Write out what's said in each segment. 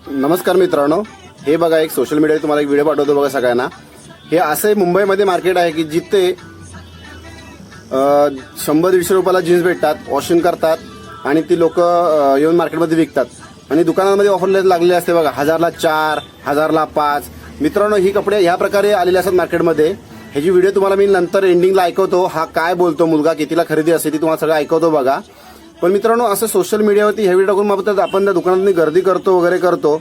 नमस्कार मित्रांनो, हे बघा एक सोशल मीडियावर तुम्हाला एक व्हिडिओ पाठवतो बघा सगळ्यांना। हे असं मुंबईमध्ये मार्केट आहे की जिथे 100-150 रुपयाला जीन्स भेटतात, वॉशिंग करतात आणि ती लोक येऊन मार्केटमध्ये विकतात आणि दुकानांमध्ये ऑफर लागलेले असते बघा, 1000ला 4, 1000ला 5। मित्रांनो, ही कपडे ह्या प्रकारे आलेले असतात मार्केटमध्ये। ह्याची व्हिडिओ तुम्हाला मी नंतर एंडिंगला ऐकवतो, हा काय बोलतो मुलगा, कितीला खरेदी असते ती तुम्हाला सगळं ऐकवतो बघा। पण मित्रांनो, असं सोशल मीडियावरती हे व्हिडिओ टाकून मग आपण त्या दुकानात गर्दी करतो वगैरे करतो।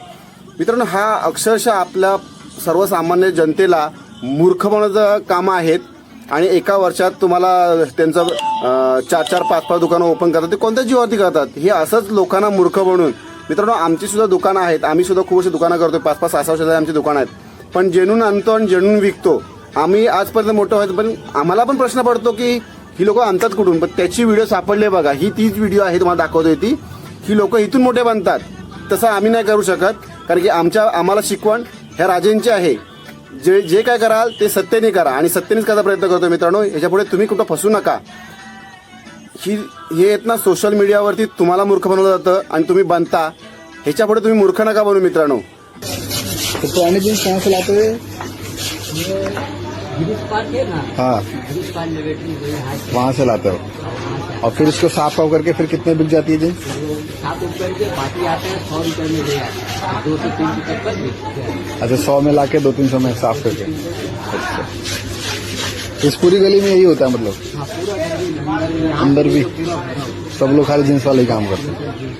मित्रांनो, हा अक्षरशः आपल्या सर्वसामान्य जनतेला मूर्ख बनवण्याचं काम आहेत आणि एका वर्षात तुम्हाला त्यांचं 4-4, 5-5 दुकानं ओपन करतात। ते कोणत्या जीवावरती करतात? हे असंच लोकांना मूर्ख बनवून। मित्रांनो, आमची सुद्धा दुकानं आहेत, आम्ही सुद्धा खूप अशी दुकानं करतो, 5-5, 6-6 वर्षाची आमची दुकानं आहेत, पण जेनून आणतो आणि जेनून विकतो। आम्ही आजपर्यंत मोठं व्हायचं, पण आम्हाला पण प्रश्न पडतो की ही लोक आणतात कुठून। पण त्याची व्हिडिओ सापडले बघा, ही तीच व्हिडिओ आहे तुम्हाला दाखवतोय ती। ही लोक इथून मोठे बनतात, तसं आम्ही नाही करू शकत, कारण की आम्हाला शिकवण ह्या राजेंची आहे। जे काय कराल ते सत्याने करा आणि सत्यानेच करायचा प्रयत्न करतो। मित्रांनो, याच्यापुढे तुम्ही कुठं फसू नका। हे आहेत ना, सोशल मीडियावरती तुम्हाला मूर्ख बनवलं जातं आणि तुम्ही बनता, ह्याच्यापुढे तुम्ही मूर्ख नका बनू मित्रांनो। तो पुराने जीन्स कहाँ से लाते हुए? हाँ, वहाँ से लाते हो और फिर उसको साफ वाफ करके फिर कितने बिक जाती है जीन्स? 7 रुपए के पार्टी आते हैं, 100 रुपए में ले आते हैं, 2 से 3 रुपए तक बिकते हैं। अच्छा, 100 में लाके 200-300 में साफ करके। अच्छा, इस पूरी गली में यही होता है मतलब? हाँ, पूरा अंदर भी पूरा भरा हुआ है। सब लोग खाली जीन्स वाले ही काम करते हैं।